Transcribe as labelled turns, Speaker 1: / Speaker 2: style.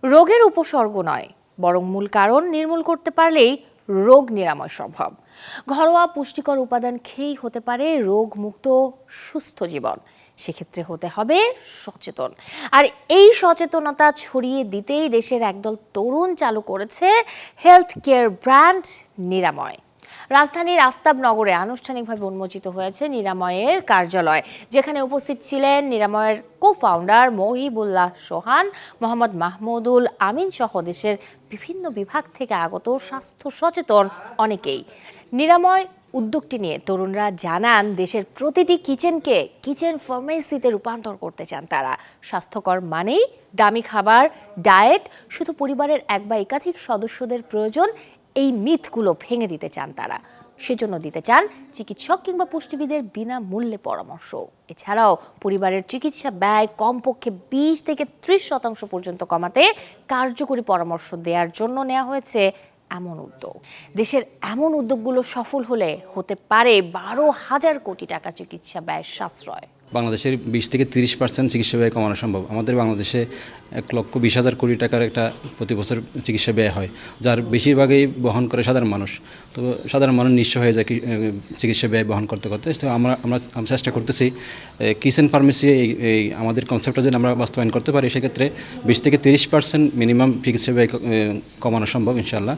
Speaker 1: রোগের উপসর্গ নয়, বরং মূল কারণ নির্মূল করতে পারলেই রোগ নিরাময় সম্ভব। ঘরোয়া পুষ্টিকর উপাদান খেয়েই হতে পারে রোগমুক্ত সুস্থ জীবন। সেক্ষেত্রে হতে হবে সচেতন। আর এই সচেতনতা ছড়িয়ে দিতেই দেশের একদল তরুণ চালু করেছে হেলথ কেয়ার ব্র্যান্ড নিরাময়। রাজধানীর আফতাবনগরে আনুষ্ঠানিকভাবে উন্মোচিত হয়েছে নিরাময়ের কার্যালয়, যেখানে উপস্থিত ছিলেন নিরাময়ের কো-ফাউন্ডার মহিবুল্লাহ সোহান, মোহাম্মদ মাহমুদুল আমিন সহ দেশের বিভিন্ন বিভাগ থেকে আগত স্বাস্থ্য সচেতন অনেকেই। নিরাময় উদ্যোগটি নিয়ে তরুণরা জানান, দেশের প্রতিটি কিচেনকে কিচেন ফার্মেসিতে রূপান্তর করতে চান তারা। স্বাস্থ্যকর মানেই দামি খাবার, ডায়েট শুধু পরিবারের এক বা একাধিক সদস্যদের প্রয়োজন, এই মিথগুলো ভেঙে দিতে চান তারা। সেজন্য দিতে চান চিকিৎসক কিংবা পুষ্টিবিদের বিনামূল্যে পরামর্শ। এছাড়াও পরিবারের চিকিৎসা ব্যয় কমপক্ষে 20 থেকে 30% পর্যন্ত কমাতে কার্যকরী পরামর্শ দেওয়ার জন্য নেওয়া হয়েছে এমন উদ্যোগ। দেশের এমন উদ্যোগগুলো সফল হলে হতে পারে 12,000 কোটি টাকা চিকিৎসা ব্যয় সাশ্রয়।
Speaker 2: বাংলাদেশের 20 থেকে 30% চিকিৎসা ব্যয় কমানো সম্ভব। আমাদের বাংলাদেশে 1,20,000 কোটি টাকার একটা প্রতি বছর চিকিৎসা ব্যয় হয়, যার বেশিরভাগই বহন করে সাধারণ মানুষ। তো সাধারণ মানুষ নিঃস্ব হয়ে যায় চিকিৎসা ব্যয় বহন করতে করতে। তো আমরা চেষ্টা করতেছি কিচেন ফার্মেসি এই আমাদের কনসেপ্টটা যদি আমরা বাস্তবায়ন করতে পারি, সেক্ষেত্রে 20 থেকে 30% মিনিমাম চিকিৎসা ব্যয় কমানো সম্ভব ইনশাআল্লাহ।